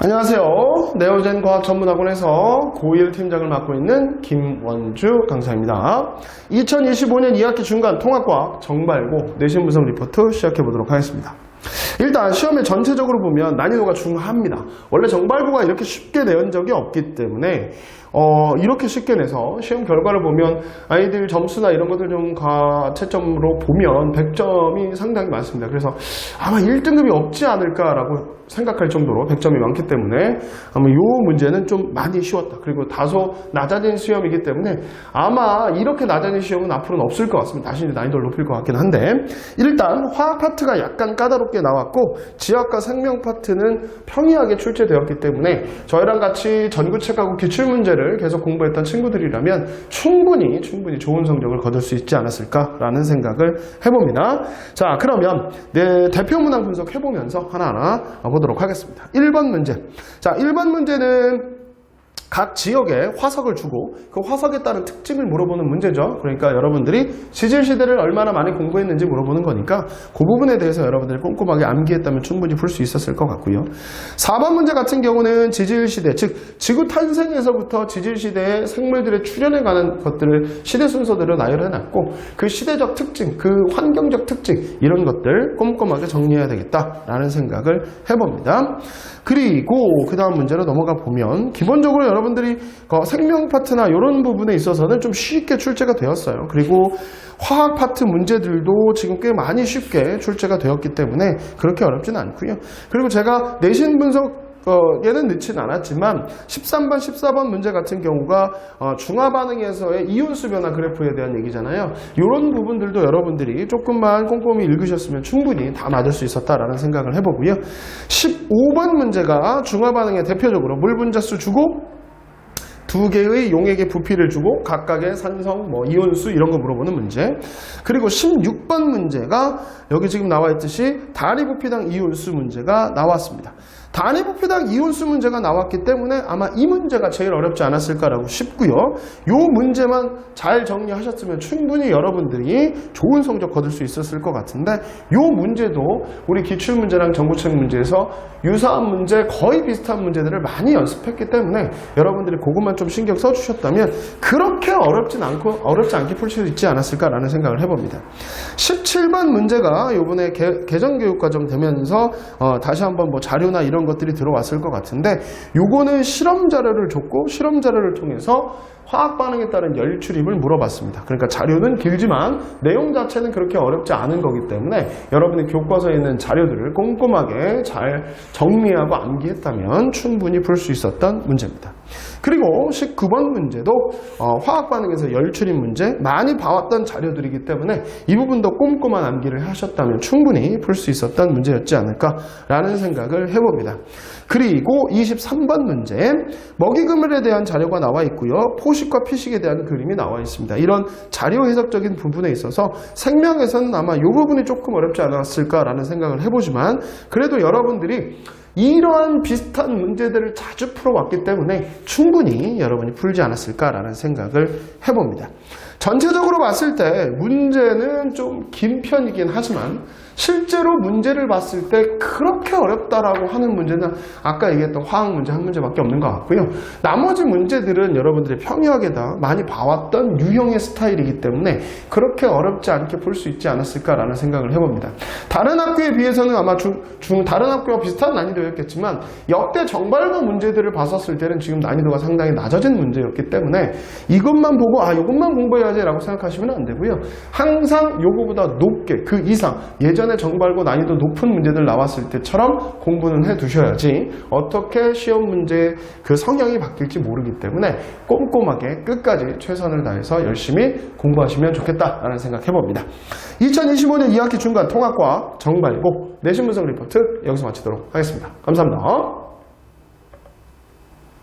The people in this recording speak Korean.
안녕하세요. 네오젠 과학전문학원에서 고1 팀장을 맡고 있는 김원주 강사입니다. 2025년 2학기 중간 통합과학 정발고 내신 분석 리포트 시작해 보도록 하겠습니다. 일단 시험에 전체적으로 보면 난이도가 중합니다. 원래 정발고가 이렇게 쉽게 내온 적이 없기 때문에 이렇게 쉽게 내서 시험 결과를 보면 아이들 점수나 이런 것들 좀 가채점으로 보면 100점이 상당히 많습니다. 그래서 아마 1등급이 없지 않을까라고 생각할 정도로 100점이 많기 때문에 아마 이 문제는 좀 많이 쉬웠다. 그리고 다소 낮아진 시험이기 때문에 아마 이렇게 낮아진 시험은 앞으로는 없을 것 같습니다. 다시 난이도를 높일 것 같긴 한데, 일단 화학 파트가 약간 까다롭게 나왔고 지학과 생명 파트는 평이하게 출제되었기 때문에 저희랑 같이 전구책하고 기출문제를 계속 공부했던 친구들이라면 충분히 좋은 성적을 거둘 수 있지 않았을까라는 생각을 해봅니다. 자, 그러면 대표 문항 분석해보면서 하나하나 보도록 하겠습니다. 1번 문제. 자, 1번 문제는 각 지역에 화석을 주고 그 화석에 따른 특징을 물어보는 문제죠. 그러니까 여러분들이 지질시대를 얼마나 많이 공부했는지 물어보는 거니까 그 부분에 대해서 여러분들이 꼼꼼하게 암기했다면 충분히 풀 수 있었을 것 같고요. 4번 문제 같은 경우는 지질시대, 즉 지구 탄생에서부터 지질시대에 생물들의 출현에 관한 것들을 시대 순서대로 나열해놨고 그 시대적 특징, 그 환경적 특징 이런 것들 꼼꼼하게 정리해야 되겠다라는 생각을 해봅니다. 그리고 그 다음 문제로 넘어가 보면 기본적으로 여러분들이 생명 파트나 이런 부분에 있어서는 좀 쉽게 출제가 되었어요. 그리고 화학 파트 문제들도 지금 꽤 많이 쉽게 출제가 되었기 때문에 그렇게 어렵지는 않고요. 그리고 제가 내신 분석 얘는 넣진 않았지만 13번, 14번 문제 같은 경우가 중화반응에서의 이온수 변화 그래프에 대한 얘기잖아요. 이런 부분들도 여러분들이 조금만 꼼꼼히 읽으셨으면 충분히 다 맞을 수 있었다라는 생각을 해보고요. 15번 문제가 중화반응에 대표적으로 물 분자수 주고 두 개의 용액의 부피를 주고 각각의 산성, 이온수 이런 거 물어보는 문제. 그리고 16번 문제가 여기 지금 나와 있듯이 단위 부피당 이온수 문제가 나왔습니다. 단위 부피당 이온수 문제가 나왔기 때문에 아마 이 문제가 제일 어렵지 않았을까라고 싶고요. 이 문제만 잘 정리하셨으면 충분히 여러분들이 좋은 성적 거둘 수 있었을 것 같은데 이 문제도 우리 기출문제랑 정보책 문제에서 유사한 문제, 거의 비슷한 문제들을 많이 연습했기 때문에 여러분들이 그것만 좀 신경 써주셨다면 그렇게 어렵지 않게 풀 수 있지 않았을까라는 생각을 해봅니다. 17번 문제가 이번에 개정교육과정 되면서 다시 한번 자료나 이런 것들이 들어왔을 것 같은데 요거는 실험 자료를 줬고 실험 자료를 통해서 화학 반응에 따른 열 출입을 물어봤습니다. 그러니까 자료는 길지만 내용 자체는 그렇게 어렵지 않은 거기 때문에 여러분이 교과서에 있는 자료들을 꼼꼼하게 잘 정리하고 암기했다면 충분히 풀 수 있었던 문제입니다. 그리고 19번 문제도 화학 반응에서 열 출입 문제 많이 봐왔던 자료들이기 때문에 이 부분도 꼼꼼한 암기를 하셨다면 충분히 풀 수 있었던 문제였지 않을까라는 생각을 해봅니다. 그리고 23번 문제 먹이그물에 대한 자료가 나와 있고요. 포식과 피식에 대한 그림이 나와 있습니다. 이런 자료 해석적인 부분에 있어서 생명에서는 아마 이 부분이 조금 어렵지 않았을까라는 생각을 해보지만 그래도 여러분들이 이러한 비슷한 문제들을 자주 풀어왔기 때문에 충분히 여러분이 풀지 않았을까라는 생각을 해봅니다. 전체적으로 봤을 때 문제는 좀 긴 편이긴 하지만 실제로 문제를 봤을 때 그렇게 어렵다라고 하는 문제는 아까 얘기했던 화학 문제 한 문제밖에 없는 것 같고요. 나머지 문제들은 여러분들이 평이하게 다 많이 봐왔던 유형의 스타일이기 때문에 그렇게 어렵지 않게 풀 수 있지 않았을까라는 생각을 해봅니다. 다른 학교에 비해서는 아마 다른 학교와 비슷한 난이도였겠지만 역대 정발고 문제들을 봤었을 때는 지금 난이도가 상당히 낮아진 문제였기 때문에 이것만 보고 이것만 공부해야지 라고 생각하시면 안 되고요. 항상 요거보다 높게 그 이상 예전에 정발고 난이도 높은 문제들 나왔을 때처럼 공부는 해두셔야지 어떻게 시험 문제 그 성향이 바뀔지 모르기 때문에 꼼꼼하게 끝까지 최선을 다해서 열심히 공부하시면 좋겠다라는 생각 해봅니다. 2025년 2학기 중간 통합과학 정발고 내신 분석 리포트 여기서 마치도록 하겠습니다. 감사합니다.